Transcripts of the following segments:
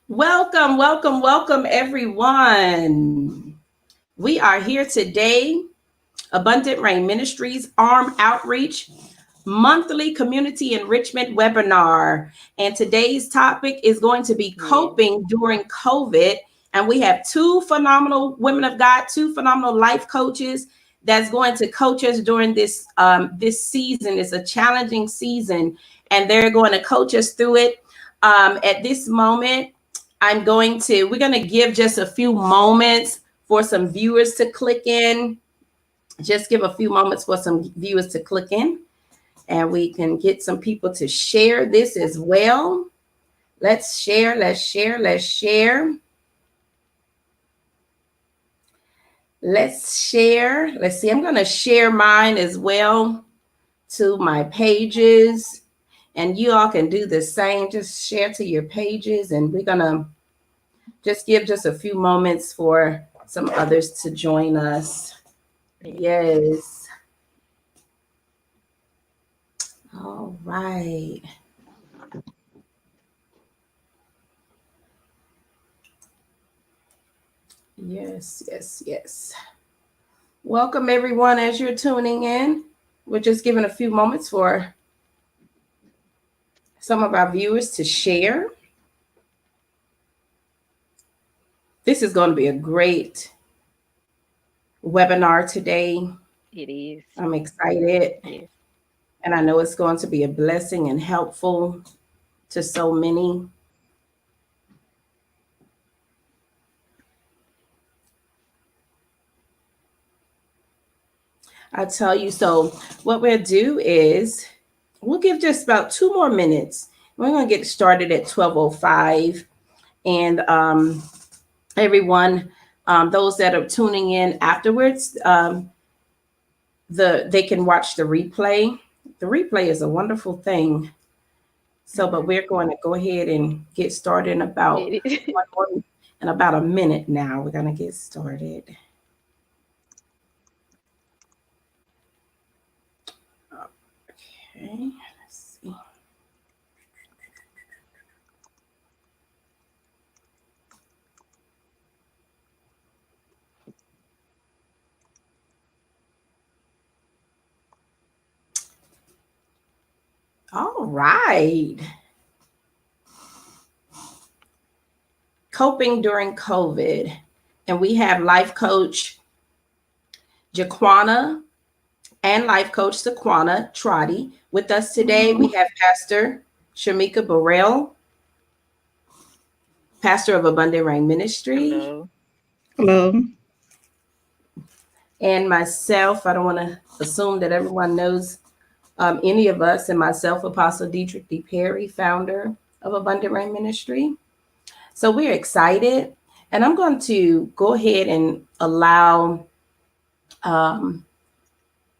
Welcome, welcome, welcome, everyone. We are here today, Abundant Rain Ministries A.R.M Outreach monthly community enrichment webinar. And today's topic is going to be coping during COVID. And we have two phenomenal women of God, two phenomenal life coaches that's going to coach us during this season. It's a challenging season, and they're going to coach us through it. At this moment, we're going to give just a few moments for some viewers to click in. Just give a few moments for some viewers to click in, and we can get some people to share this as well. Let's share, let's share, let's share. Let's share. Let's see, I'm going to share mine as well to my pages, and you all can do the same. Just share to your pages, and we're going to just give just a few moments for some others to join us. Yes. All right. Yes, yes, yes. Welcome, everyone, as you're tuning in. We're just giving a few moments for some of our viewers to share. This is going to be a great webinar today. It is. I'm excited. Yes. And I know it's going to be a blessing and helpful to so many. I tell you, so what we'll do is we'll give just about 2 more minutes. We're going to get started at 12:05. And everyone, those that are tuning in afterwards, they can watch the replay. The replay is a wonderful thing. So, but we're going to go ahead and get started in about a minute now. We're going to get started. Okay, let's see. All right. Coping during COVID. And we have life coach Jaqunna and life coach Saqunna, Trottie, with us today. We have Pastor Shamika Burrell, pastor of Abundant Rain Ministry. Hello. Hello. And myself, I don't want to assume that everyone knows any of us, and myself, Apostle Dedric D. Perry, founder of Abundant Rain Ministry. So we're excited, and I'm going to go ahead and allow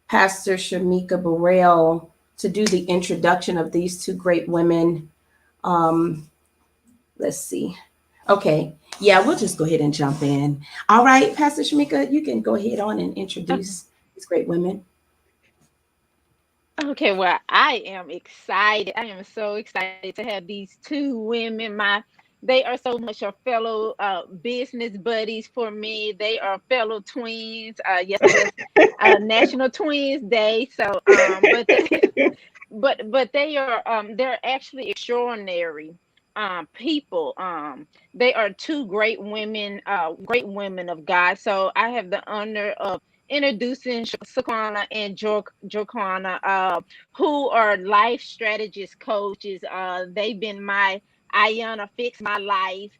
Pastor Shamika Burrell to do the introduction of these two great women. Let's see. Okay. Yeah, we'll just go ahead and jump in. All right, Pastor Shamika, you can go ahead on and introduce these great women. Okay, well, I am excited. I am so excited to have these two women. They are so much a fellow business buddies for me. They are fellow twins. Yesterday was National Twins Day. So, but they are they're actually extraordinary people. They are two great women of God. So I have the honor of introducing Saqunna and Jaqunna, who are life strategist coaches. They've been my Ayana fix my life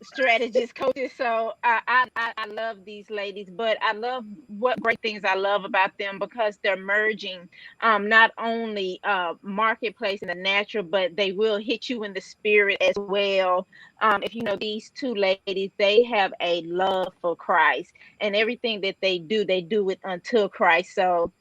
strategist coaches. So I love these ladies, but I love what great things I love about them because they're merging not only marketplace in the natural, but they will hit you in the spirit as well. If you know these two ladies, they have a love for Christ, and everything that they do it until Christ. So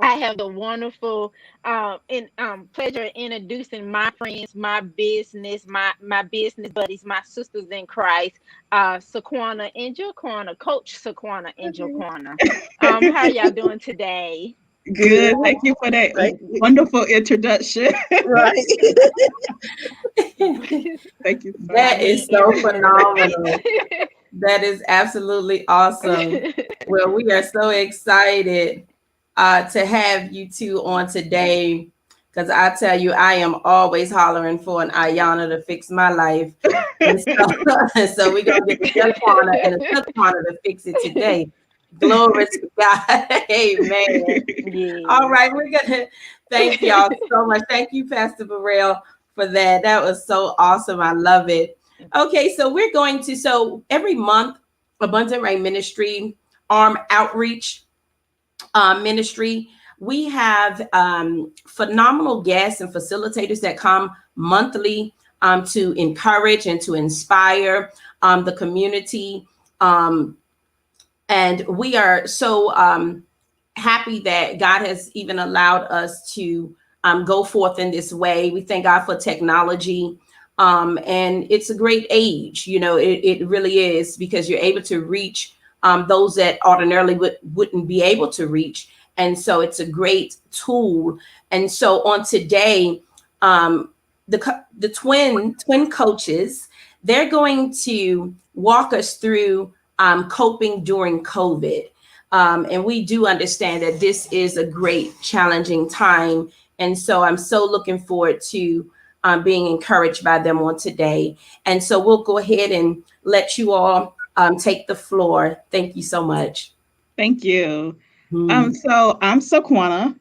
I have the wonderful pleasure of introducing my friends, my business buddies, my sisters in Christ, Saqunna and Jaqunna, Coach Saqunna and Jaqunna. How are y'all doing today? Good. Thank you for that wonderful introduction. Right. Thank you so That I much. mean, is so every word. phenomenal. That is absolutely awesome. Well, we are so excited to have you two on today. Because I tell you, I am always hollering for an Ayana to fix my life. And so, so we're going to get a Jaqunna and a Saqunna to fix it today. Glory to God. Amen. All Yes. right, we're gonna thank y'all so much. Thank you, Pastor Burrell, for that. That was so awesome. I love it. Okay, so we're going to so every month, Abundant Rain Ministry, Arm Outreach Ministry, we have phenomenal guests and facilitators that come monthly to encourage and to inspire the community. Um, and we are so happy that God has even allowed us to go forth in this way. We thank God for technology. And it's a great age, it really is, because you're able to reach those that ordinarily wouldn't be able to reach. And so it's a great tool. And so on today, the twin coaches, they're going to walk us through coping during COVID. And we do understand that this is a great challenging time. And so I'm so looking forward to being encouraged by them on today. And so we'll go ahead and let you all take the floor. Thank you so much. Thank you. Hmm. So I'm Saqunna,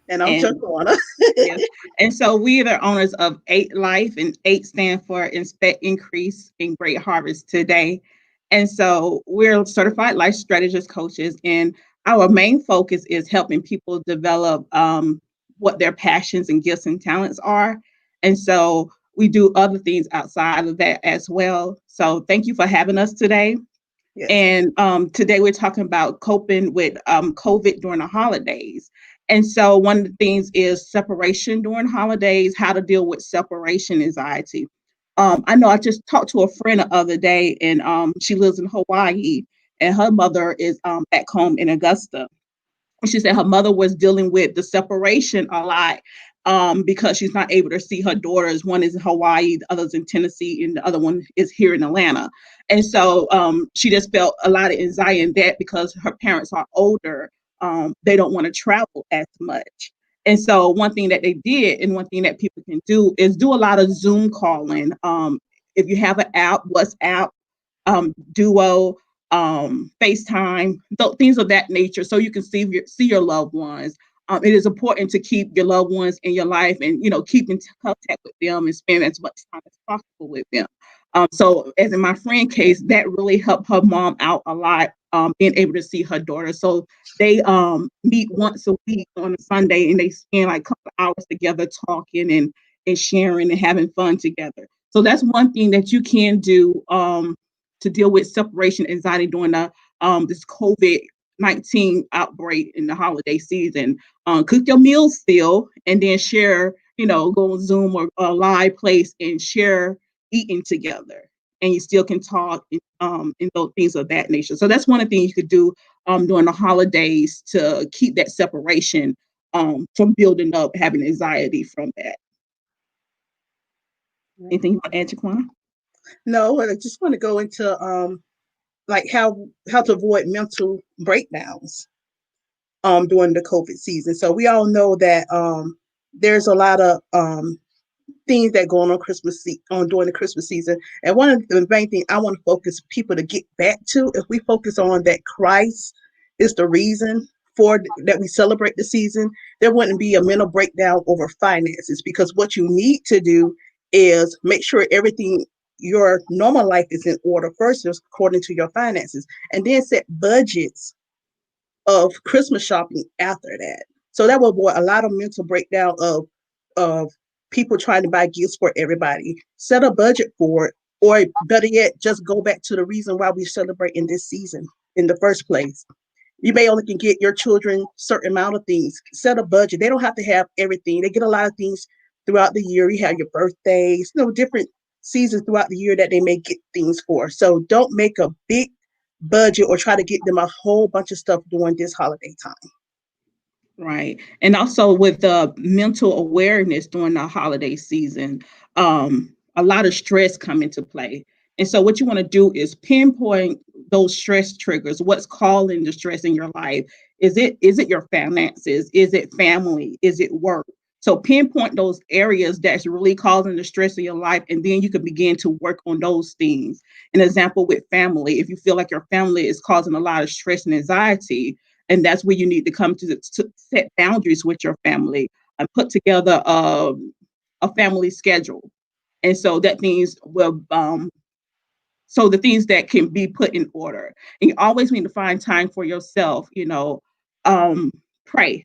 And I'm and Jaqunna. yes, and so we are the owners of Eight Life, and Eight stand for Inspect, Increase, and Great Harvest today. And so we're certified life strategist coaches, and our main focus is helping people develop what their passions and gifts and talents are. And so we do other things outside of that as well. So thank you for having us today. Yes. And today we're talking about coping with COVID during the holidays. And so one of the things is separation during holidays, how to deal with separation anxiety. I know I just talked to a friend the other day, and she lives in Hawaii, and her mother is back home in Augusta. She said her mother was dealing with the separation a lot because she's not able to see her daughters. One is in Hawaii, the other's in Tennessee, and the other one is here in Atlanta. And so she just felt a lot of anxiety in that because her parents are older. They don't want to travel as much. And so one thing that they did, and one thing that people can do, is do a lot of Zoom calling. If you have an app, WhatsApp, Duo, FaceTime, things of that nature, so you can see your loved ones. It is important to keep your loved ones in your life, and keep in contact with them and spend as much time as possible with them. So, as in my friend case, that really helped her mom out a lot, being able to see her daughter. So they meet once a week on a Sunday, and they spend like a couple of hours together talking and sharing and having fun together. So that's one thing that you can do. To deal with separation anxiety during the this COVID-19 outbreak in the holiday season. Cook your meals still, and then share. Go on Zoom or a live place and share eating together, and you still can talk and those things of that nature. So that's one of the things you could do during the holidays to keep that separation from building up, having anxiety from that. Anything you want to add, Jaqunna? No, I just want to go into like how to avoid mental breakdowns during the COVID season. So we all know that there's a lot of things that go on on during the Christmas season. And one of the main things I want to focus people to get back to, if we focus on that Christ is the reason for that we celebrate the season, there wouldn't be a mental breakdown over finances, because what you need to do is make sure everything your normal life is in order first, according to your finances, and then set budgets of Christmas shopping after that. So that will avoid a lot of mental breakdown of people trying to buy gifts for everybody. Set a budget for it, or better yet, just go back to the reason why we celebrate in this season in the first place. You may only can get your children certain amount of things. Set a budget. They don't have to have everything. They get a lot of things throughout the year. You have your birthdays, different seasons throughout the year that they may get things for. So don't make a big budget or try to get them a whole bunch of stuff during this holiday time. Right. And also with the mental awareness during the holiday season, a lot of stress come into play. And so what you want to do is pinpoint those stress triggers. What's causing the stress in your life? Is it your finances? Is it family? Is it work? So pinpoint those areas that's really causing the stress in your life, and then you can begin to work on those things. An example with family, if you feel like your family is causing a lot of stress and anxiety, and that's where you need to come to set boundaries with your family and put together a family schedule. And so that means, well, so the things that can be put in order. And you always need to find time for yourself, um, pray.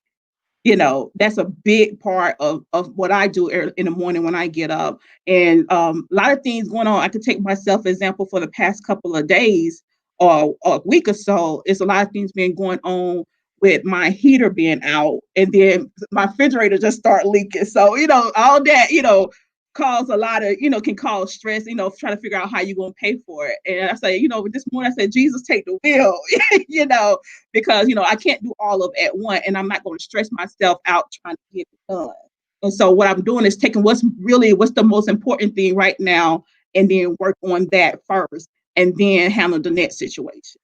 That's a big part of what I do in the morning when I get up. And a lot of things going on. I could take myself example for the past couple of days or a week or so. It's a lot of things been going on with my heater being out, and then my refrigerator just start leaking. So all that cause a lot of can cause stress. Trying to figure out how you're gonna pay for it. And I say, this morning I said, Jesus, take the wheel. you know because I can't do all of it at once, and I'm not going to stress myself out trying to get it done. And so what I'm doing is taking what's the most important thing right now, and then work on that first, and then handle the next situation.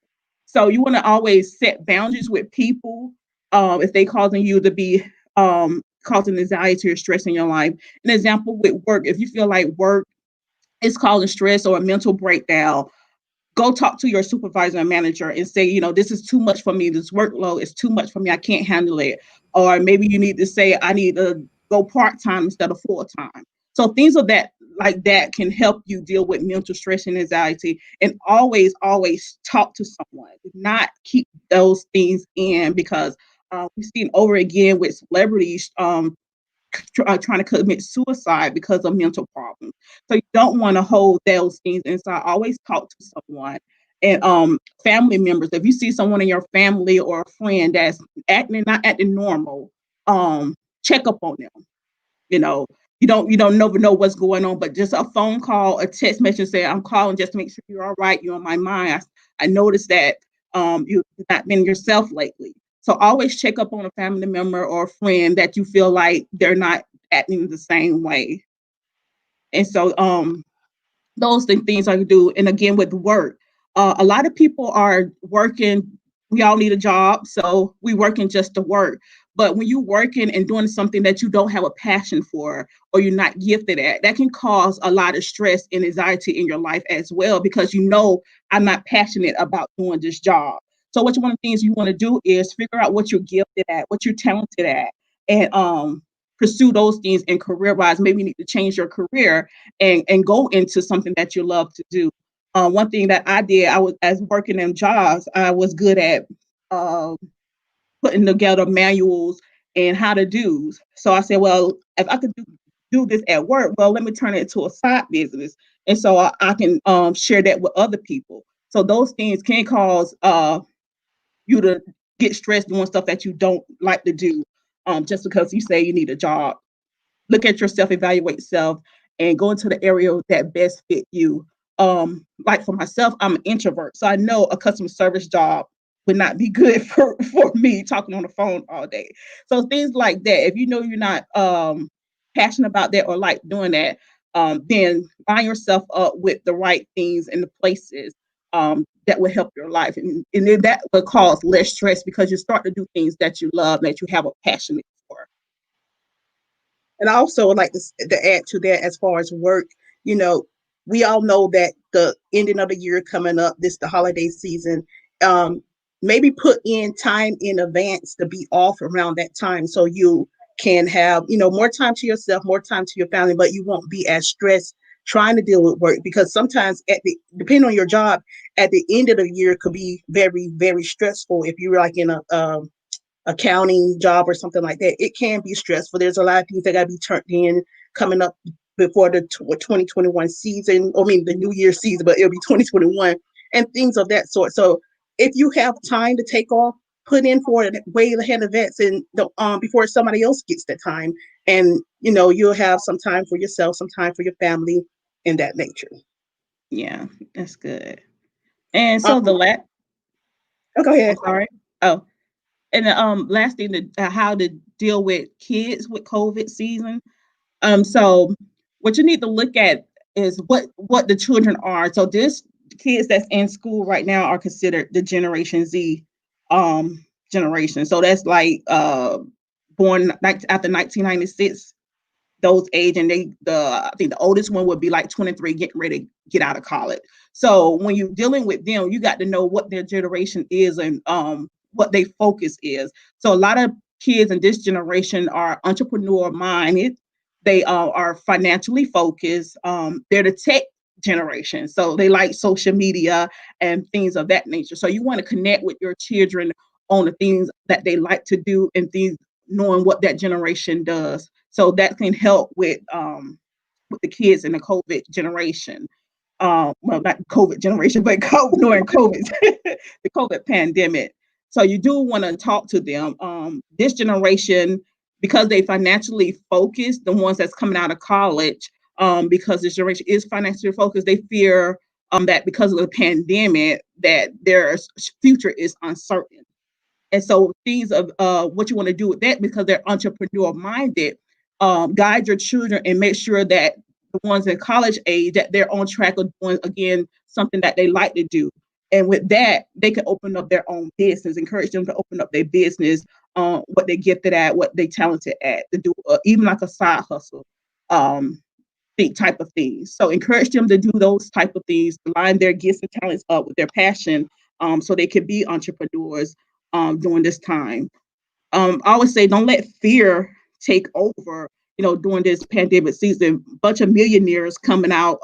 So you want to always set boundaries with people, if they causing you to be causing anxiety or stress in your life. An example with work, if you feel like work is causing stress or a mental breakdown, go talk to your supervisor and manager and say, this is too much for me. This workload is too much for me. I can't handle it. Or maybe you need to say, I need to go part-time instead of full-time. So things of that like that can help you deal with mental stress and anxiety. And always, always talk to someone. Do not keep those things in, because we've seen over again with celebrities trying to commit suicide because of mental problems. So you don't want to hold those things inside. Always talk to someone. And family members, if you see someone in your family or a friend that's not acting normal, check up on them. You know, you don't never know what's going on, but just a phone call, a text message say, I'm calling just to make sure you're all right. You're on my mind. I noticed that you've not been yourself lately. So always check up on a family member or a friend that you feel like they're not acting the same way. And so those things I can do. And again, with work, a lot of people are working. We all need a job, so we working just to work. But when you're working and doing something that you don't have a passion for, or you're not gifted at, that can cause a lot of stress and anxiety in your life as well, because I'm not passionate about doing this job. So one of the things you want to do is figure out what you're gifted at, what you're talented at, and pursue those things. And career wise, maybe you need to change your career and go into something that you love to do. One thing that I did, I was as working in jobs, I was good at uh, putting together manuals and how to do. So I said, well, if I could do this at work, well, let me turn it into a side business, and so I can share that with other people. So those things can cause you to get stressed doing stuff that you don't like to do, just because you say you need a job. Look at yourself, evaluate yourself, and go into the area that best fit you. Like for myself, I'm an introvert, so I know a customer service job would not be good for me talking on the phone all day. So things like that. If you know you're not passionate about that or like doing that, then line yourself up with the right things and the places that will help your life, and then that will cause less stress because you start to do things that you love, that you have a passion for. And I also would like to add to that as far as work, you know, we all know that the ending of the year coming up, this the holiday season. Um, Maybe put in time in advance to be off around that time so you can have, more time to yourself, more time to your family, but you won't be as stressed trying to deal with work, because sometimes depending on your job, at the end of the year could be very, very stressful. If you're like in a accounting job or something like that, it can be stressful. There's a lot of things that got to be turned in coming up before the 2021 season, I mean the New Year season, but it'll be 2021 and things of that sort. So if you have time to take off, put in for it way ahead of that, and before somebody else gets that time, and you'll have some time for yourself, some time for your family, in that nature. Yeah, that's good. And Um, so the last, oh, go I'm ahead. sorry. Oh, And last thing, how to deal with kids with COVID season. So what you need to look at is what the children are. So this kids that's in school right now are considered the Generation Z generation. So that's like born after 1996, those age, and I think the oldest one would be like 23, getting ready to get out of college. So when you're dealing with them, you got to know what their generation is and what their focus is. So a lot of kids in this generation are entrepreneur minded. They are financially focused. They're the tech generation, so they like social media and things of that nature. So you want to connect with your children on the things that they like to do and things, knowing what that generation does. So that can help with the kids in the COVID generation. Well, not COVID generation, but during COVID, the COVID pandemic. So you do want to talk to them. This generation, because they financially focused, the ones that's coming out of college, because this generation is financially focused, they fear that because of the pandemic, that their future is uncertain. And so things of what you want to do with that, because they're entrepreneur minded, guide your children and make sure that the ones in college age, that they're on track of doing, again, something that they like to do. And with that, they can open up their own business, encourage them to open up their business, what they're gifted at, what they talented at, to do even like a side hustle. Type of things. So encourage them to do those type of things, line their gifts and talents up with their passion, so they can be entrepreneurs during this time. I always say, don't let fear take over. During this pandemic season, a bunch of millionaires came out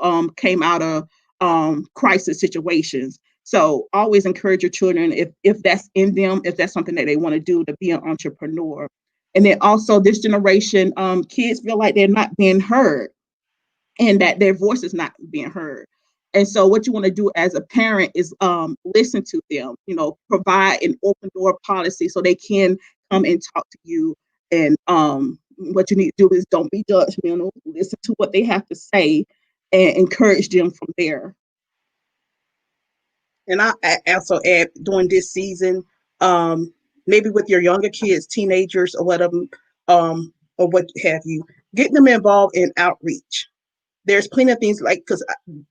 of crisis situations. So always encourage your children, if that's in them, if that's something that they want to do, to be an entrepreneur. And then also this generation, kids feel like they're not being heard and that their voice is not being heard. And so what you want to do as a parent is listen to them, provide an open door policy so they can come and talk to you. And what you need to do is don't be judgmental, listen to what they have to say and encourage them from there. And I also add, during this season, maybe with your younger kids, teenagers or whatever, or what have you, get them involved in outreach. There's plenty of things, like, because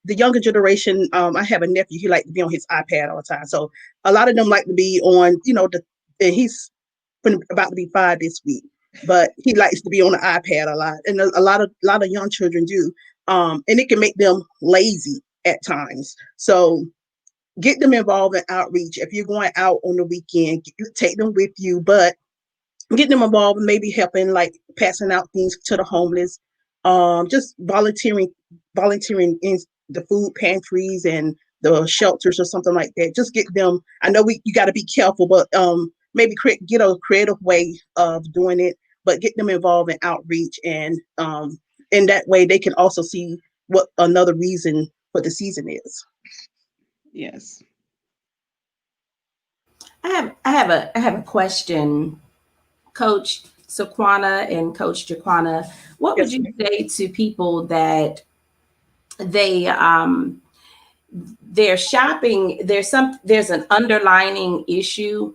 the younger generation, I have a nephew, he like to be on his iPad all the time. So a lot of them like to be on, and he's about to be 5 this week, but he likes to be on the iPad a lot. And a lot of young children do. And it can make them lazy at times. So get them involved in outreach. If you're going out on the weekend, take them with you, but get them involved, maybe helping, like passing out things to the homeless, just volunteering in the food pantries and the shelters or something like that. Just get them. I know you got to be careful, but maybe get a creative way of doing it, but get them involved in outreach, and in that way they can also see what another reason for the season is. Yes. I have a question, Coach Saqunna and Coach Jaqunna. What would Yes, you ma'am. say to people that they they're shopping? There's an underlining issue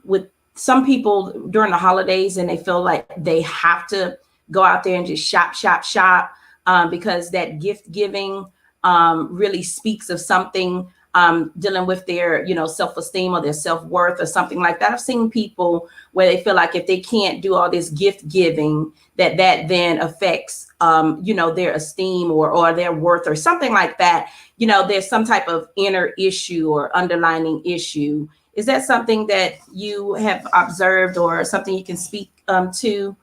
with some people during the holidays, and they feel like they have to go out there and just shop, shop, shop, because that gift giving really speaks of something, dealing with their, self-esteem or their self-worth or something like that. I've seen people where they feel like if they can't do all this gift giving, that then affects, their esteem or their worth or something like that. There's some type of inner issue or underlining issue. Is that something that you have observed or something you can speak to?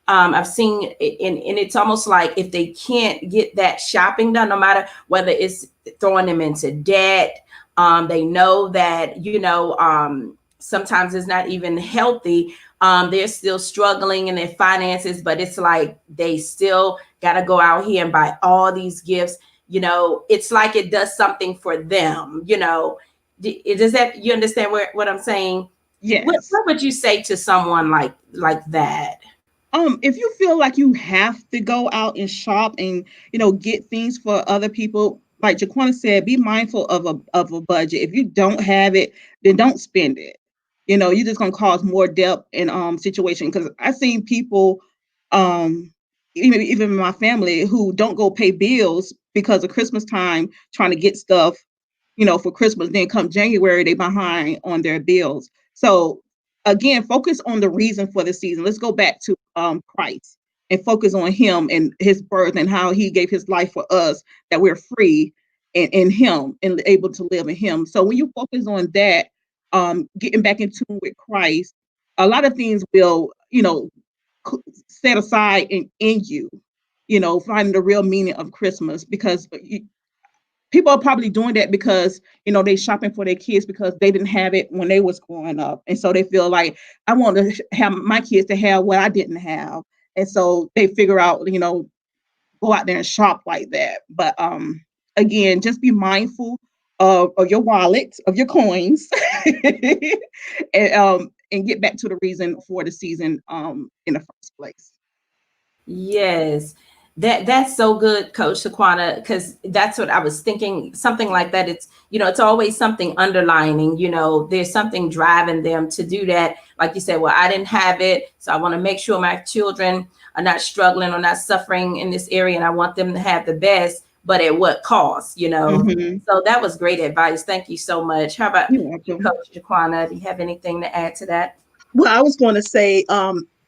I've seen it, and it's almost like if they can't get that shopping done, no matter whether it's throwing them into debt, they know that, sometimes it's not even healthy. They're still struggling in their finances, but it's like they still got to go out here and buy all these gifts. It's like it does something for them. Does that, you understand what I'm saying? Yes. What would you say to someone like that? If you feel like you have to go out and shop and get things for other people, like Jaqunna said, be mindful of a budget. If you don't have it, then don't spend it. You're just gonna cause more depth in situation. Because I've seen people, um, even in my family, who don't go pay bills because of Christmas time, trying to get stuff, for Christmas. Then come January, they behind on their bills. So again, focus on the reason for the season. Let's go back to Christ and focus on him and his birth and how he gave his life for us, that we're free in him and able to live in him. So when you focus on that, getting back in tune with Christ, a lot of things will, set aside in you, finding the real meaning of Christmas. Because people are probably doing that because they shopping for their kids because they didn't have it when they was growing up, and so they feel like, I want to have my kids to have what I didn't have, and so they figure out, go out there and shop like that. But again, just be mindful of your wallet, of your coins, and get back to the reason for the season in the first place. Yes. That's so good, Coach Saqunna, because that's what I was thinking. Something like that. It's always something underlining, there's something driving them to do that. Like you said, well, I didn't have it, so I want to make sure my children are not struggling or not suffering in this area, and I want them to have the best, but at what cost, Mm-hmm. So that was great advice. Thank you so much. How about You're you, welcome. Coach Jaqunna? Do you have anything to add to that? Well, I was going to say,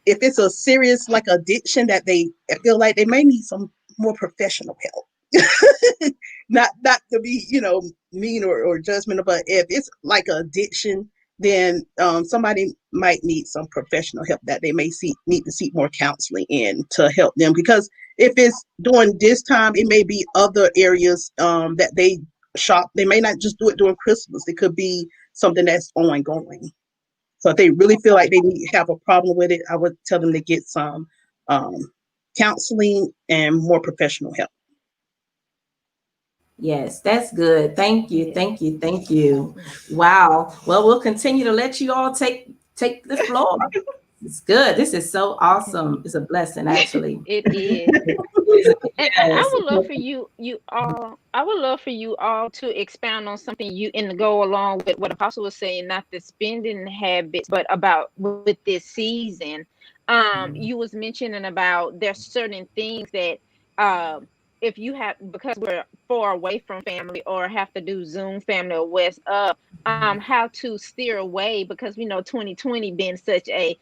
if it's a serious like addiction that they feel like they may need some more professional help. Not to be, mean or judgmental, but if it's like an addiction, then somebody might need some professional help, that they may need to seek more counseling in to help them. Because if it's during this time, it may be other areas that they shop. They may not just do it during Christmas. It could be something that's ongoing. So if they really feel like they have a problem with it, I would tell them to get some um, counseling and more professional help. Yes, that's good. Thank you. Yeah. Thank you. Thank you. Wow. Well, we'll continue to let you all take the floor. It's good. This is so awesome. It's a blessing, actually. It is. And I Yes. would love for you all to expound on something you and to go along with what Apostle was saying, not the spending habits, but about with this season. You was mentioning about there's certain things that if you have, because we're far away from family or have to do Zoom family or West up, how to steer away, because we know 2020 been such a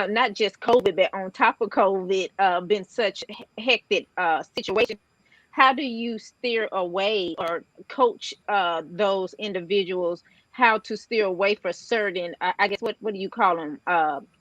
not just COVID, but on top of COVID, been such hectic situation. How do you steer away or coach those individuals how to steer away for certain, I guess, what do you call them?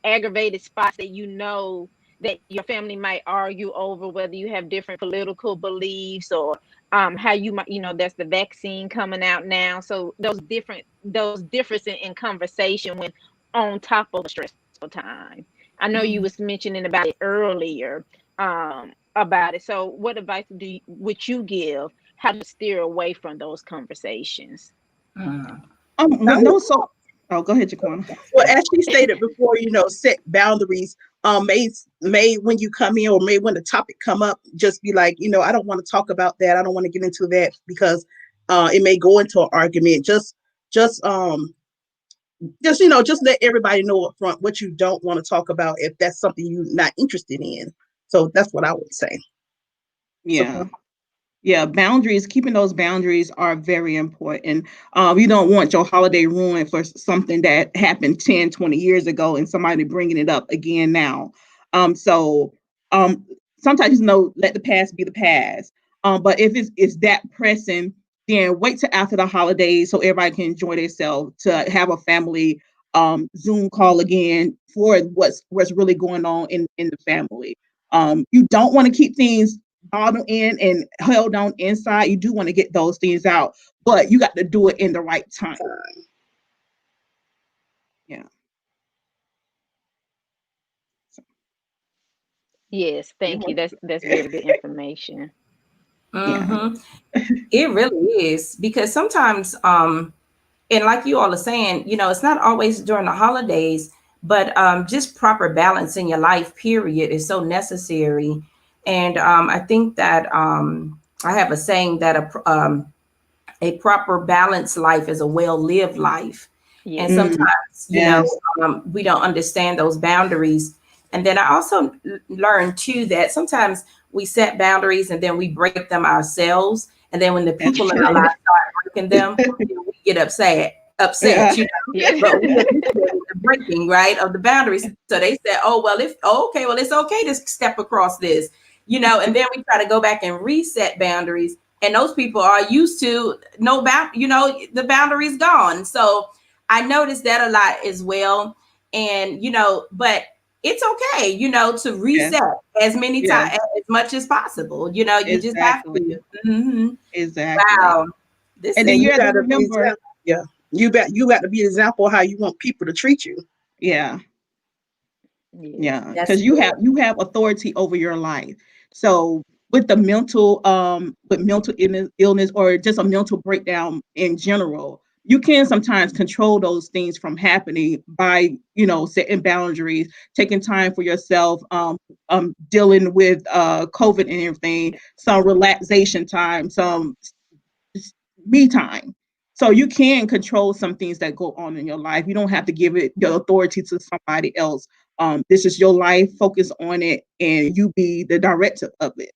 Aggravated spots that that your family might argue over, whether you have different political beliefs or how you might, there's the vaccine coming out now. So those differences in conversation when on top of a stressful time. I know you was mentioning about it earlier, about it. So what advice would you give how to steer away from those conversations? Mm. I When would, those so Oh, go ahead, Jaquan. well, as she stated before, set boundaries. May when you come in, or may when the topic come up, just be like, I don't want to talk about that. I don't want to get into that because it may go into an argument. Just just let everybody know up front what you don't want to talk about if that's something you're not interested in. So that's what I would say. Yeah. So Yeah, boundaries, keeping those boundaries are very important. You don't want your holiday ruined for something that happened 10, 20 years ago and somebody bringing it up again now. So sometimes, let the past be the past. But if it's that pressing, then wait till after the holidays so everybody can enjoy themselves, to have a family Zoom call again for what's really going on in the family. You don't want to keep things bottled in and held on inside. You do want to get those things out, but you got to do it in the right time. Yeah. Yes, thank you. That's very good information. Yeah. Hmm. It really is, because sometimes, and like you all are saying, it's not always during the holidays, but just proper balance in your life, period, is so necessary. And I think that I have a saying that a proper balanced life is a well lived life. And Yes. Mm, sometimes, yes. we don't understand those boundaries. And then I also learned too that sometimes we set boundaries and then we break them ourselves. And then when the That's people in our true. lives start breaking them, then we get upset, Yeah. Yes. but we initiated the breaking, right, of the boundaries. So they said, oh, well, okay, well, it's okay to step across this, and then we try to go back and reset boundaries. And those people are used to the boundaries gone. So I noticed that a lot as well. And, but it's okay, to Yes. reset as many Yes. times, as much as possible. You just have Exactly. to. Mhm. Exactly. Wow. This And then is And you you have to gotta be remember, example. Yeah. You got to be an example of how you want people to treat you. yeah, Yes. yeah, that's because good. you have authority over your life. So with the mental illness or just a mental breakdown in general, you can sometimes control those things from happening by, setting boundaries, taking time for yourself, dealing with COVID and everything, some relaxation time, some me time. So you can control some things that go on in your life. You don't have to give it your authority to somebody else. This is your life. Focus on it, and you be the director of it.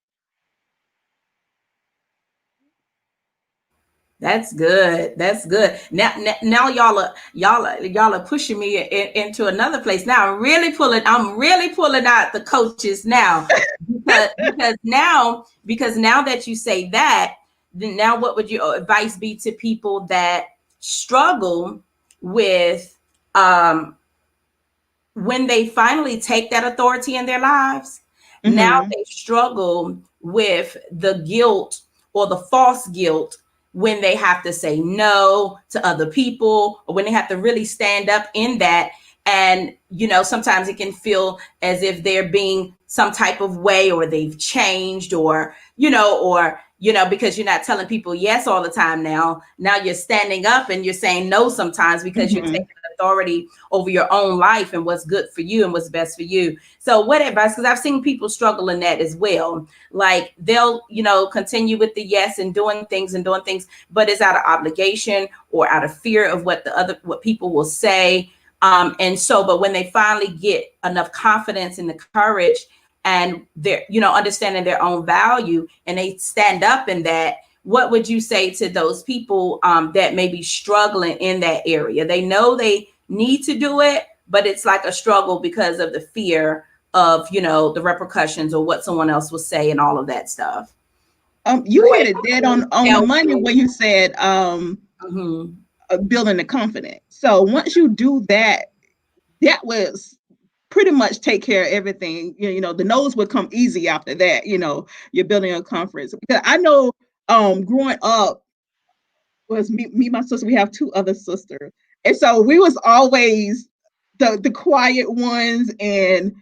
That's good. That's good. Now y'all are pushing me into another place. Now I'm really pulling out the coaches now, because now that you say that, then now what would your advice be to people that struggle with um when they finally take that authority in their lives? Now Mm-hmm. they struggle with the guilt or the false guilt when they have to say no to other people, or when they have to really stand up in that. And, sometimes it can feel as if they're being some type of way, or they've changed, or because you're not telling people yes all the time now. Now you're standing up and you're saying no sometimes because you're Mm-hmm. taking authority over your own life and what's good for you and what's best for you. So what advice? Because I've seen people struggle in that as well. Like they'll, continue with the yes and doing things, but it's out of obligation or out of fear of what people will say. But when they finally get enough confidence and the courage, and they're, understanding their own value, and they stand up in that, what would you say to those people that may be struggling in that area? They know they need to do it, but it's like a struggle because of the fear of, the repercussions or what someone else will say and all of that stuff. You hit it dead on the Help money me. when you said Mhm. building the confidence. So once you do that, that was pretty much take care of everything. The no's would come easy after that. You're building a conference, because I know growing up was me, my sister. We have two other sisters, and so we was always the quiet ones, and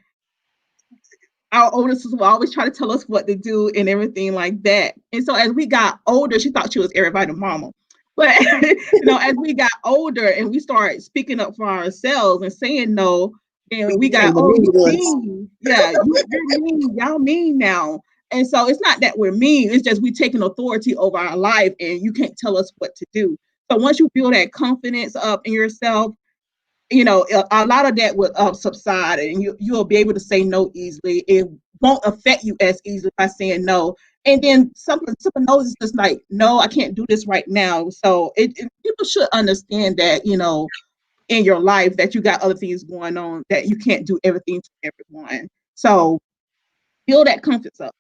our older sister would always try to tell us what to do and everything like that. And so as we got older, she thought she was everybody's mama. But as we got older and we started speaking up for ourselves and saying no, We and we got, became the oh, mean you ones. mean, yeah, you're mean, y'all mean now. And so it's not that we're mean, it's just we taking authority over our life and you can't tell us what to do. So once you build that confidence up in yourself, a lot of that will subside, and you'll be able to say no easily. It won't affect you as easily by saying no. And then something knows is just like, no, I can't do this right now. So people should understand that, in your life that you got other things going on, that you can't do everything for everyone. So build that confidence up.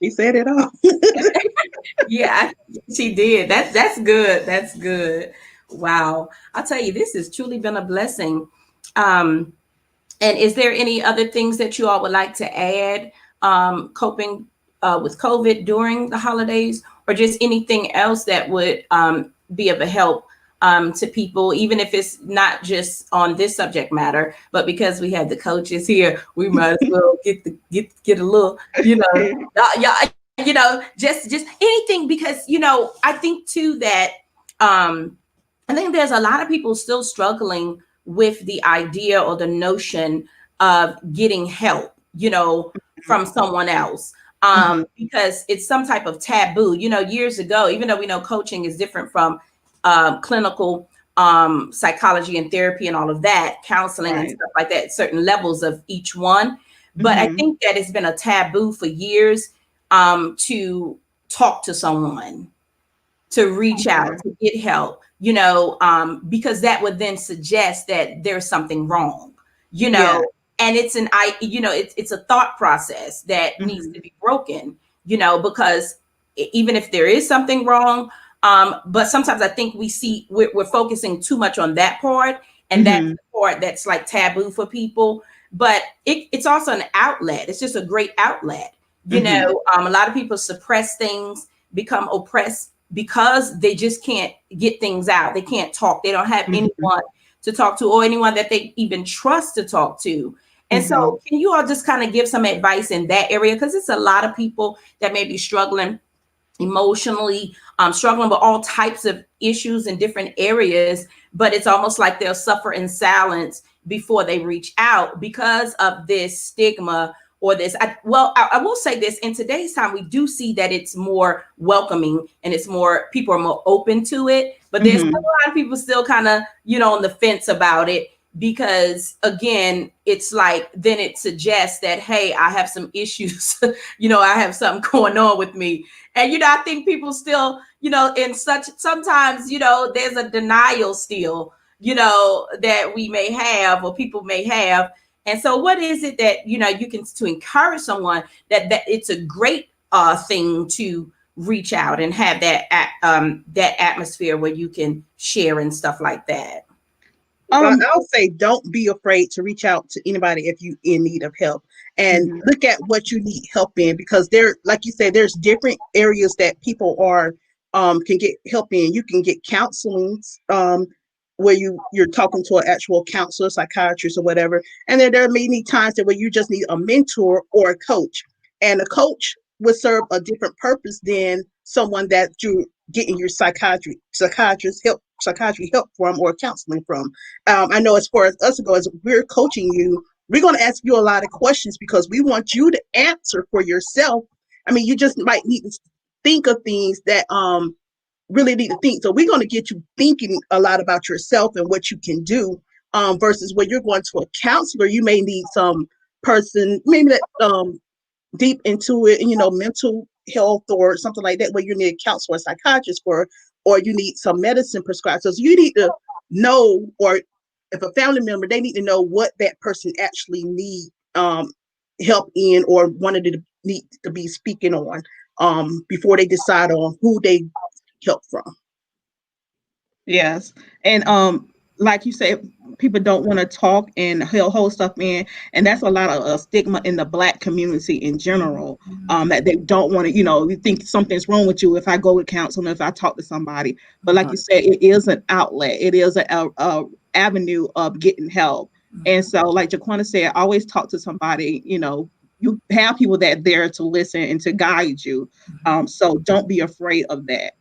She said it all. Yeah, she did. That's good. That's good. Wow. I'll tell you, this has truly been a blessing. Um, And is there any other things that you all would like to add, coping with COVID during the holidays, or just anything else that would be of a help to people, even if it's not just on this subject matter, but because we have the coaches here, we might as well get a little, just anything, because I think too that I think there's a lot of people still struggling with the idea or the notion of getting help, from someone else. Mhm. Because it's some type of taboo. Years ago, even though we know coaching is different from clinical psychology and therapy and all of that, counseling and Right. stuff like that, certain levels of each one. But I think that it's been a taboo for years to talk to someone, to reach out, Okay. to get help, because that would then suggest that there's something wrong, you Yeah. know, and it's a thought process that needs to be broken, because even if there is something wrong, but sometimes I think we're focusing too much on that part, and that's Mm-hmm. the part that's like taboo for people. But it's also an outlet. It's just a great outlet. Mm-hmm. A lot of people suppress things, become oppressed because they just can't get things out. They can't talk. They don't have Mm-hmm. anyone to talk to, or anyone that they even trust to talk to. And Mm-hmm. so, can you all just kind of give some advice in that area? Because it's a lot of people that may be struggling emotionally, struggling with all types of issues in different areas, but it's almost like they'll suffer in silence before they reach out because of this stigma or this. I will say this: in today's time, we do see that it's more welcoming and it's more, people are more open to it, but there's still Mm-hmm. a lot of people still kind of, on the fence about it, because again, it's like then it suggests that, hey, I have some issues, I have something going on with me. And I think people still, in such, sometimes, there's a denial still, that we may have, or people may have. And so what is it that, you can, to encourage someone that it's a great thing to reach out and have that atmosphere where you can share and stuff like that. Um. I'll say don't be afraid to reach out to anybody if you in need of help, and Mhm. look at what you need help in, because there, like you said, there's different areas that people are can get help in. You can get counseling where you're talking to an actual counselor, psychiatrist, or whatever, and then there may be times that where you just need a mentor or a coach, and a coach would serve a different purpose than someone that you're getting your psychiatry help from, or counseling from. I know as far as us go, as we're coaching you, we're going to ask you a lot of questions because we want you to answer for yourself. I mean, you just might need to think of things that really need to think. So we're going to get you thinking a lot about yourself and what you can do, versus when you're going to a counselor, you may need some person maybe that deep into it, mental health or something like that, where you need a counselor or psychiatrist for, or you need some medicine prescribed. So you need to know, or if a family member, they need to know what that person actually need help in, or wanted to need to be speaking on, before they decide on who they help from. Yes. And like you said, people don't want to talk and hold stuff in, and that's a lot of stigma in the Black community in general. That they don't want to, you think something's wrong with you if I go to counseling, if I talk to somebody. But like you said, it is an outlet. It is a avenue of getting help. And so, like Jaqunna said, always talk to somebody. You have people that are there to listen and to guide you. So don't be afraid of that.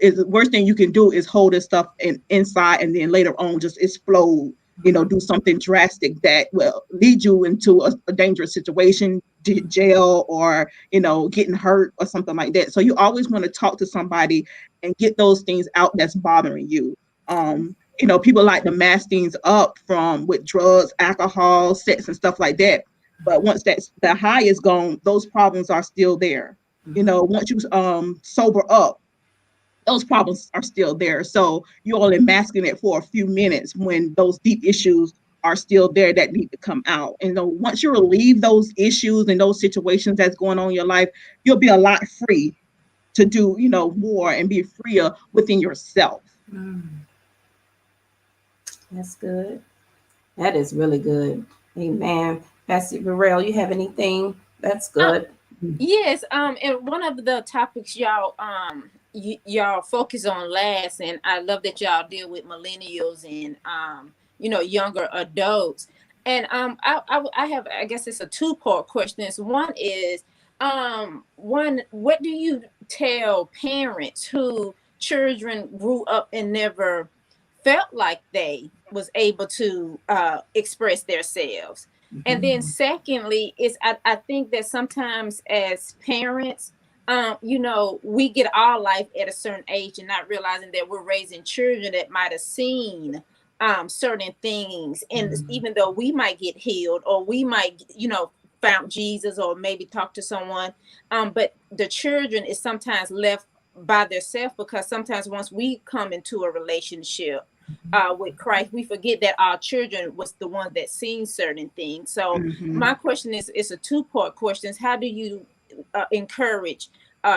Is the worst thing you can do is hold this stuff inside, and then later on just explode, do something drastic that will lead you into a dangerous situation, jail, or getting hurt or something like that. So you always want to talk to somebody and get those things out that's bothering you. People like to mask things up from with drugs, alcohol, sex, and stuff like that. But once the high is gone, those problems are still there. Once you sober up, those problems are still there. So you're only masking it for a few minutes when those deep issues are still there that need to come out. And once you relieve those issues and those situations that's going on in your life, you'll be a lot free to do, more and be freer within yourself. That's good. That is really good. Amen. Pastor Burrell, you have anything? That's Uh, good. yes. And one of the topics y'all y'all focus on last, and I love that y'all deal with millennials and younger adults. And I have, I guess it's a two-part question. One is what do you tell parents who children grew up and never felt like they was able to express themselves? And then secondly is I think that sometimes as parents, we get our life at a certain age and not realizing that we're raising children that might have seen certain things. And even though we might get healed, or we might, found Jesus, or maybe talk to someone, but the children is sometimes left by themselves, because sometimes once we come into a relationship with Christ, we forget that our children was the one that seen certain things. So my question is a two-part question. How do you encourage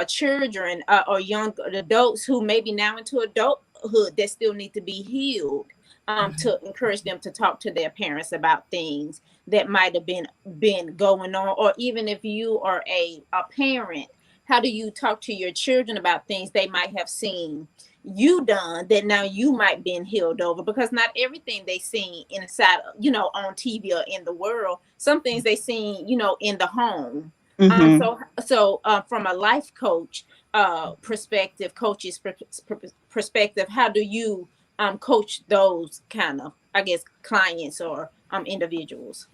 children or young adults who may be now into adulthood that still need to be healed, to encourage them to talk to their parents about things that might have been going on? Or even if you are a parent, how do you talk to your children about things they might have seen you done that now you might been healed over? Because not everything they seen inside, on TV or in the world. Some things they seen, in the home. So from a life coach perspective, coach's perspective, how do you coach those kind of, I guess, clients or individuals?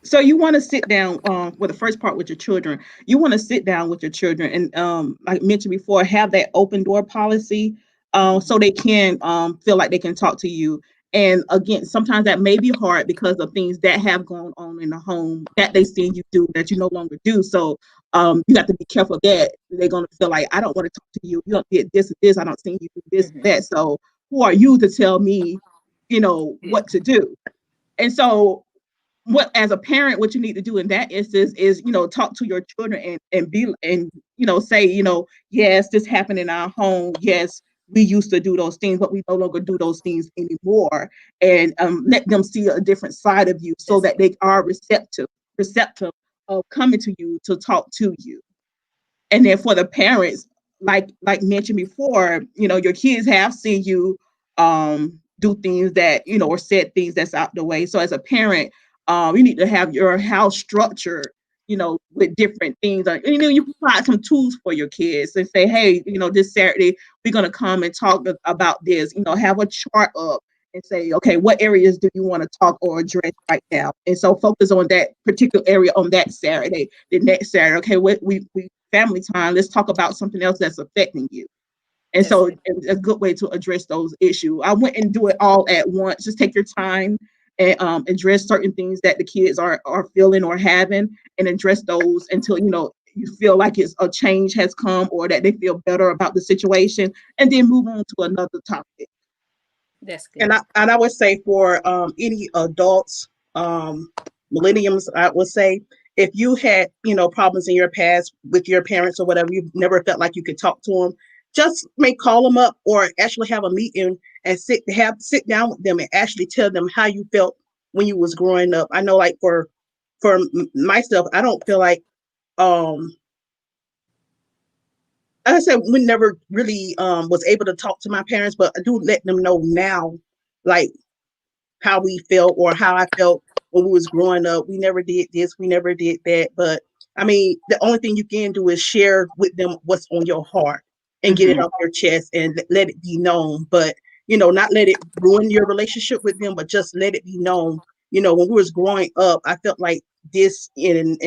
So you want to sit down with the first part with your children. You want to sit down with your children and like I mentioned before, have that open door policy so they can feel like they can talk to you. And again, sometimes that may be hard because of things that have gone on in the home that they seen you do that you no longer do. So you have to be careful that they're going to feel like, I don't want to talk to you. You don't get this and this. I don't see you do this and that. So who are you to tell me, what to do? And so what, as a parent, what you need to do in that instance is, talk to your children and say, yes, this happened in our home. Yes, we used to do those things, but we no longer do those things anymore. And let them see a different side of you so that they are receptive of coming to you to talk to you. And then for the parents, like mentioned before, your kids have seen you do things that, or said things that's out the way. So as a parent, you need to have your house structured, with different things. Like, you provide some tools for your kids and say, hey, this Saturday, we're going to come and talk about this, have a chart up and say, okay, what areas do you want to talk or address right now? And so focus on that particular area on that Saturday. The next Saturday, okay, we family time, let's talk about something else that's affecting you. And so it's a good way to address those issues. I wouldn't do it all at once. Just take your time and address certain things that the kids are feeling or having, and address those until you feel like it's a change has come or that they feel better about the situation, and then move on to another topic. That's good. And I would say for any adults, millenniums, I would say, if you had problems in your past with your parents or whatever, you never felt like you could talk to them, just may call them up or actually have a meeting and sit down with them and actually tell them how you felt when you was growing up. I know, like for myself, I don't feel like I said we never really was able to talk to my parents, but I do let them know now, like how we felt or how I felt when we was growing up. We never did this, we never did that. But I mean, the only thing you can do is share with them what's on your heart and get it off your chest and let it be known. But not let it ruin your relationship with them, but just let it be known. When we was growing up, I felt like this and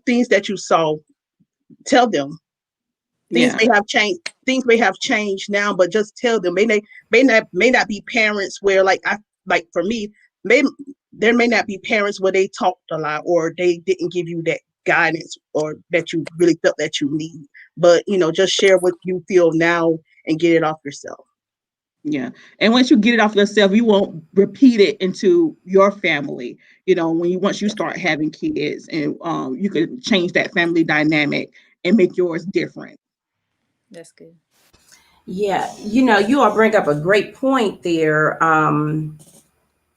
things that you saw, tell them. Things Yeah. may have changed. Things may have changed now, but just tell them. May not be parents where, like for me, there may not be parents where they talked a lot or they didn't give you that guidance or that you really felt that you need. But just share what you feel now and get it off yourself. Yeah. And once you get it off yourself, you won't repeat it into your family. Once you start having kids, and you can change that family dynamic and make yours different. That's good. Yeah, you all bring up a great point there,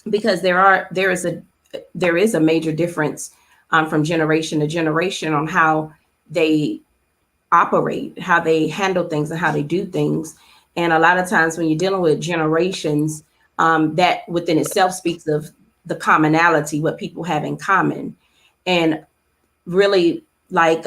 because there is a major difference from generation to generation on how they operate, how they handle things, and how they do things. And a lot of times when you're dealing with generations, that within itself speaks of the commonality, what people have in common. And really, like,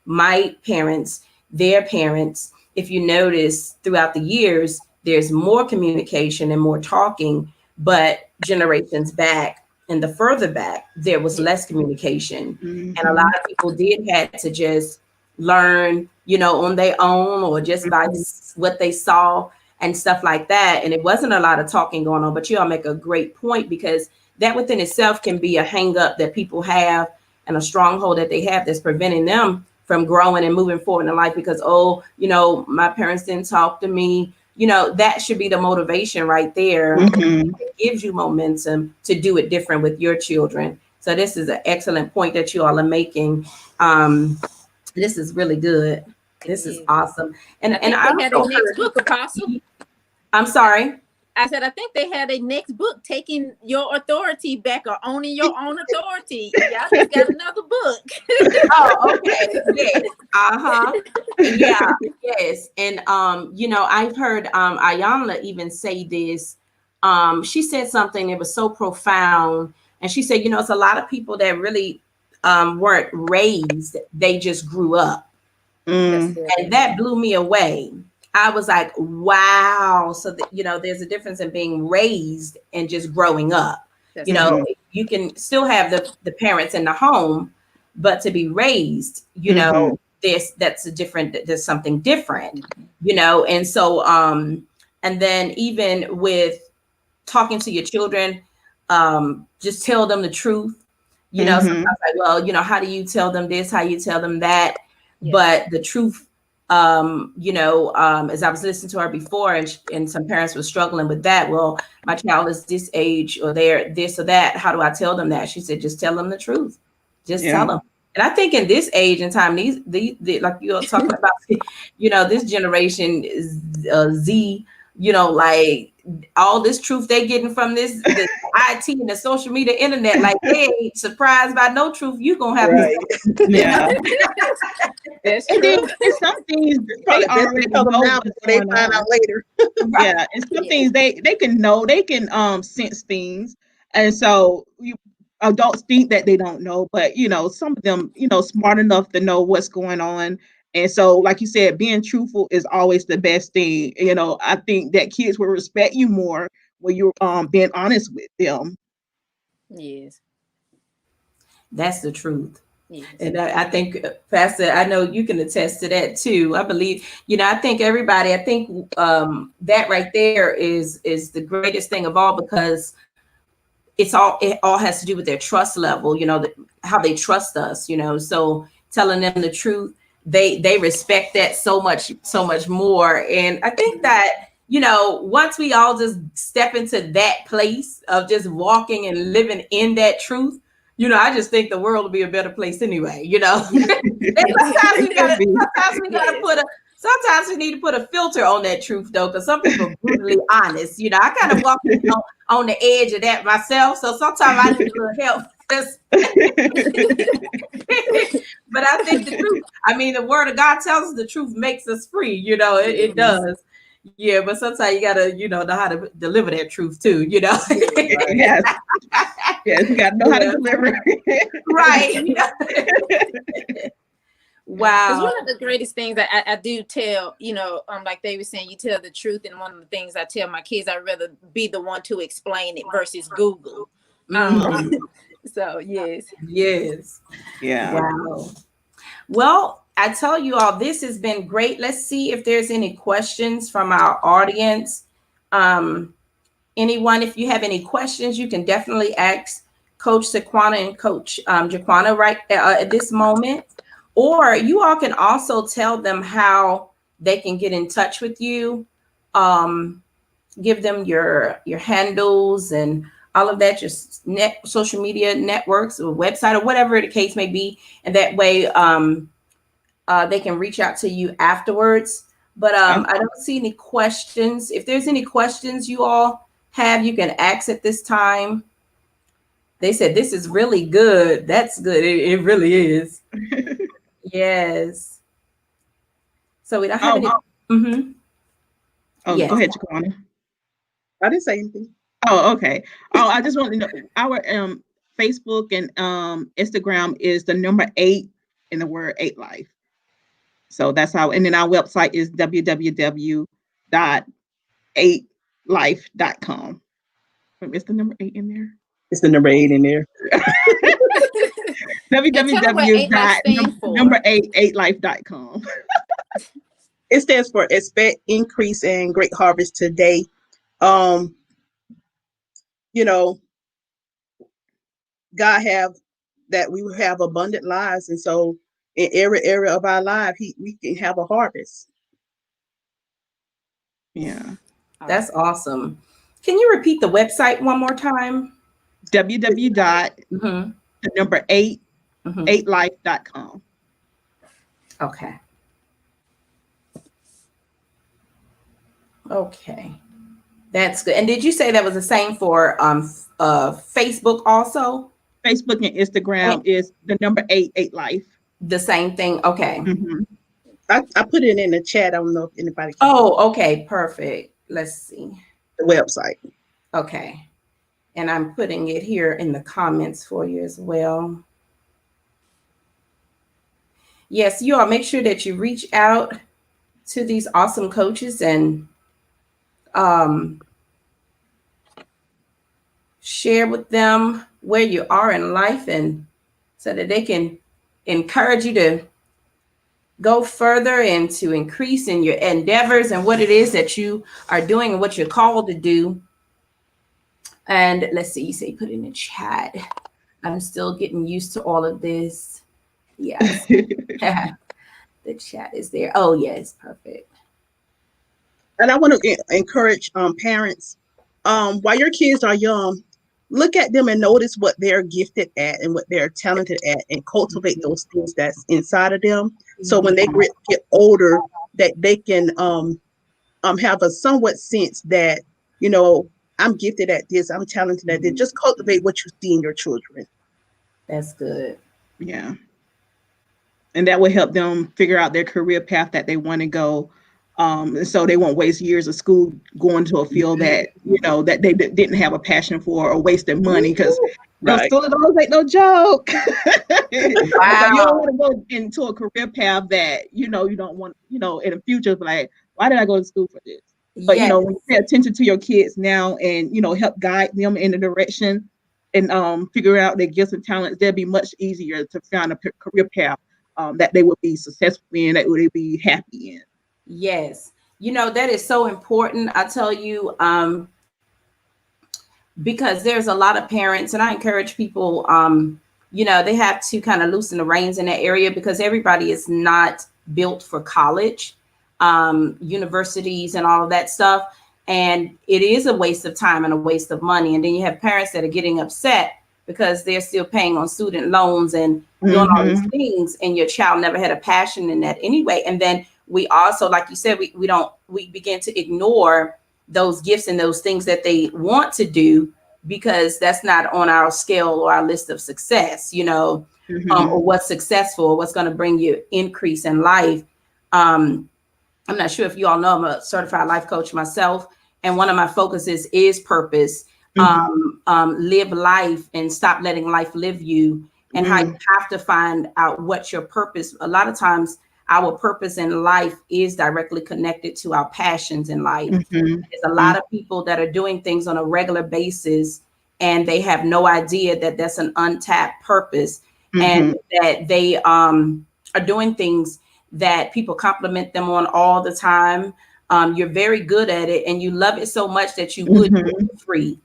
my parents, their parents, if you notice throughout the years, there's more communication and more talking, but generations back, and the further back, there was less communication. And a lot of people did had to just learn, on their own or just by what they saw and stuff like that. And it wasn't a lot of talking going on, but you all make a great point, because that within itself can be a hang up that people have and a stronghold that they have that's preventing them from growing and moving forward in life, because, my parents didn't talk to me. That should be the motivation right there. It gives you momentum to do it different with your children. So this is an excellent point that you all are making. This is really good. This is awesome. And I had a next book, Apostle. I'm sorry. I said, I think they had a next book, taking your authority back or owning your own authority. Y'all just got another book. Oh, okay. Yes. Yeah. Yes. And I've heard Ayanla even say this. She said something that was so profound, and she said, it's a lot of people that really weren't raised; they just grew up, and that blew me away. I was like, wow. So there's a difference in being raised and just growing up. You can still have the parents in the home, but to be raised, there's something different, and so and then even with talking to your children, just tell them the truth. Sometimes like, well, how do you tell them this? How you tell them that? But the truth, as I was listening to her before, and some parents were struggling with that. Well, my child is this age, or they're this or that. How do I tell them that? She said, just tell them the truth. Just tell them. And I think in this age and time, these like you're talking about, this generation is Z, like all this truth they getting from the IT and the social media internet, like they ain't surprised by no truth. You gonna have That's and true. then some things they already know what's they going find on. out later. Yeah, and some things they can know, they can sense things, and so adults think that they don't know, but some of them smart enough to know what's going on. And so, like you said, being truthful is always the best thing. I think that kids will respect you more when you're being honest with them. Yes, that's the truth. yes. And I think, Pastor, I know you can attest to that too. I believe, I think everybody, that right there is the greatest thing of all, because it all has to do with their trust level, how they trust us, so telling them the truth, they respect that so much more. And I think that, once we all just step into that place of just walking and living in that truth, I just think the world will be a better place anyway, And sometimes we need to put a filter on that truth, though, because some people are brutally honest. I kind of walk on the edge of that myself, so sometimes I need a little help. But I think the truth, the word of God tells us the truth makes us free. It does. Yeah, but sometimes you gotta, know how to deliver that truth too. Yes, you gotta know how to deliver. Right. Wow. Because one of the greatest things I do tell, like they were saying, you tell the truth. And one of the things I tell my kids, I'd rather be the one to explain it versus Google. So, yes. Yes. Yeah. Wow. Well, I tell you all, this has been great. Let's see if there's any questions from our audience. Anyone, if you have any questions, you can definitely ask Coach Saqunna and Coach Jaqunna right at this moment. Or you all can also tell them how they can get in touch with you. Give them your handles and all of that, your social media networks or website or whatever the case may be. And that way they can reach out to you afterwards. But I don't see any questions. If there's any questions you all have, you can ask at this time. They said this is really good. That's good. It really is. Yes. So we don't have any. Mm-hmm. Yes. Go ahead, Jaqunna. I didn't say anything. Oh, okay. Oh, I just want to know our Facebook and Instagram is the number 8 in the word 8 life. So that's how, and then our website is www.8life.com. Is the number 8 in there? It's the number 8 in there. And tell them what 8 Life stands for. www.number8life.com. It stands for expect increase and great harvest today. Um, you know, God have that we will have abundant lives, and so in every area of our life, we can have a harvest. Yeah. That's awesome. Can you repeat the website one more time? www.8life.com. Okay. Okay. That's good. And did you say that was the same for Facebook also? Facebook and Instagram is the number 8 life. The same thing. Okay. Mm-hmm. I put it in the chat. I don't know if anybody can Oh, okay. Perfect. Let's see. the website. Okay. And I'm putting it here in the comments for you as well. Yes, you all make sure that you reach out to these awesome coaches and share with them where you are in life, and so that they can encourage you to go further and to increase in your endeavors and what it is that you are doing and what you're called to do. And let's see, you say put in the chat. I'm still getting used to all of this. Yes. The chat is there. Oh, yes, perfect. And I want to encourage parents, while your kids are young, look at them and notice what they're gifted at and what they're talented at, and cultivate those things that's inside of them. So when they get older, that they can have a somewhat sense that, you know, I'm gifted at this, I'm talented at this. Just cultivate what you see in your children. That's good. Yeah. And that will help them figure out their career path that they want to go. So they won't waste years of school going to a field that, you know, that they didn't have a passion for, or wasting money, because Right. school ain't no joke. Wow. So you don't want to go into a career path that, you know, you don't want, you know, in the future, like, why did I go to school for this? But, you know, when you pay attention to your kids now and, you know, help guide them in the direction and figure out their gifts and talents, they'll be much easier to find a career path that they would be successful in, that would be happy in. Yes. You know, that is so important. I tell you, because there's a lot of parents, and I encourage people, you know, they have to kind of loosen the reins in that area, because everybody is not built for college, universities and all of that stuff. And it is a waste of time and a waste of money. And then you have parents that are getting upset because they're still paying on student loans and doing all these things, and your child never had a passion in that anyway. And then we also, like you said, we begin to ignore those gifts and those things that they want to do, because that's not on our scale or our list of success, you know, or what's successful, or what's going to bring you increase in life. I'm not sure if you all know, I'm a certified life coach myself, and one of my focuses is purpose. Live life and stop letting life live you, and how you have to find out what your purpose. A lot of times our purpose in life is directly connected to our passions in life. There's a lot of people that are doing things on a regular basis, and they have no idea that that's an untapped purpose, and that they are doing things that people compliment them on all the time. You're very good at it, and you love it so much that you would do it for free.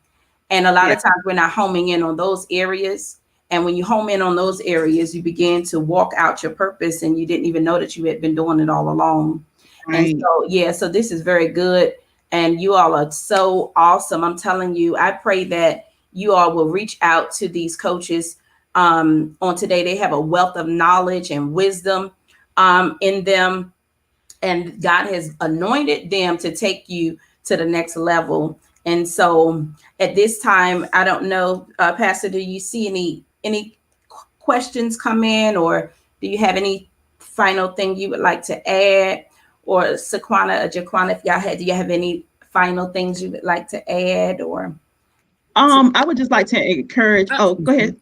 And a lot of times we're not homing in on those areas. And when you home in on those areas, you begin to walk out your purpose, and you didn't even know that you had been doing it all along. Right. And so, yeah, so this is very good. And you all are so awesome. I'm telling you, I pray that you all will reach out to these coaches on today. They have a wealth of knowledge and wisdom in them. And God has anointed them to take you to the next level. And so at this time, I don't know, Pastor, do you see any questions come in, or do you have any final thing you would like to add? Or Saqunna or Jaqunna, if y'all do you have any final things you would like to add? Or I would just like to encourage. Oh, go ahead.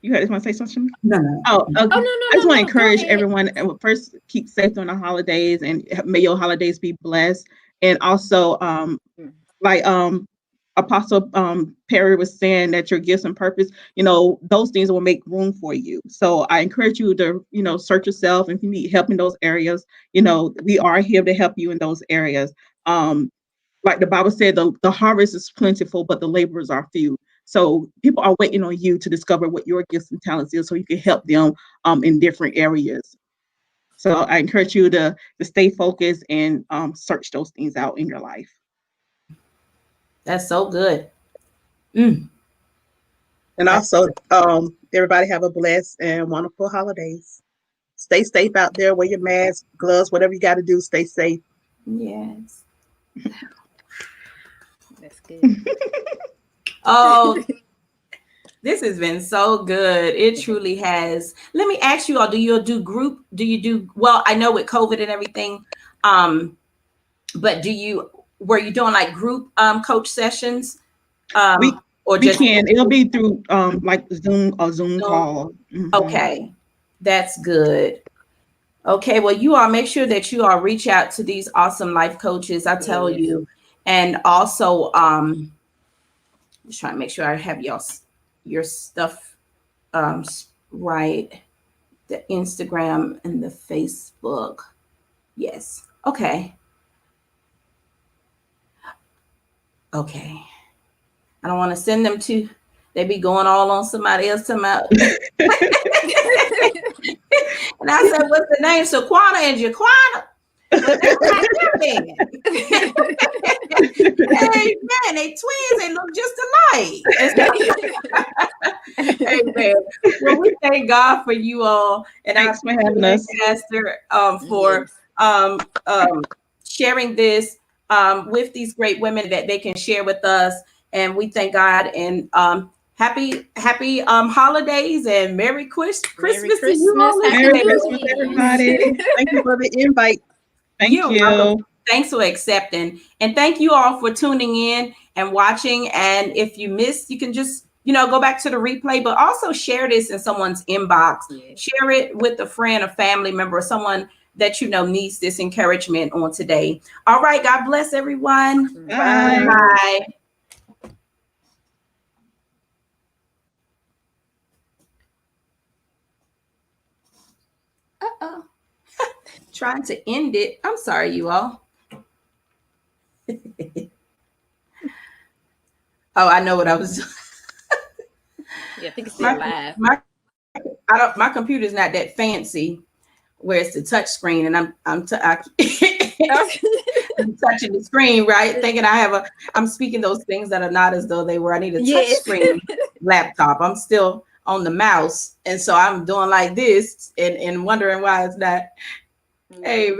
You guys want to say something? No. Oh, okay. Oh, no, I just want to encourage go everyone. First, keep safe on the holidays, and may your holidays be blessed. And also, like Apostle Perry was saying, that your gifts and purpose, those things will make room for you. So I encourage you to, search yourself. If you need help in those areas, we are here to help you in those areas. Like the Bible said, the harvest is plentiful, but the laborers are few. So people are waiting on you to discover what your gifts and talents is, so you can help them in different areas. So I encourage you to stay focused and search those things out in your life. That's so good. Mm. And also, everybody have a blessed and wonderful holidays. Stay safe out there. Wear your mask, gloves, whatever you got to do. Stay safe. Yes. That's good. Oh, this has been so good. It truly has. Let me ask you all, do you do group? Well, I know with COVID and everything, but were you doing like group coach sessions? Or we just can. It'll be through like Zoom or Zoom call. Mm-hmm. Okay, that's good. Okay, well, you all make sure that you all reach out to these awesome life coaches. I tell you, and also just trying to make sure I have your stuff right. The Instagram and the Facebook. Yes. Okay. Okay. I don't want to send them to. They be going all on somebody else. And I said, "What's the name? Saqunna and Jaqunna." But that's not them. Hey man, they twins. They look just alike. Amen. Well, we thank God for you all, and Thanks for having us, Pastor, for sharing this with these great women that they can share with us. And we thank God, and happy holidays and Merry Christmas to you all. Merry Christmas, everybody. Thank you for the invite. Thank you. Thanks for accepting, and thank you all for tuning in and watching. And if you missed, you can just go back to the replay, but also share this in someone's inbox. Share it with a friend, a family member, or someone that needs this encouragement on today. All right, God bless everyone. Bye. Bye. Uh-oh. Trying to end it. I'm sorry, you all. Oh, I know what I was doing. Yeah, I think it's still live. My computer's not that fancy where it's the touch screen, and I'm touching the screen, right? Thinking I'm speaking those things that are not as though they were. I need a touch screen laptop. I'm still on the mouse, and so I'm doing like this and wondering why it's not. Hey.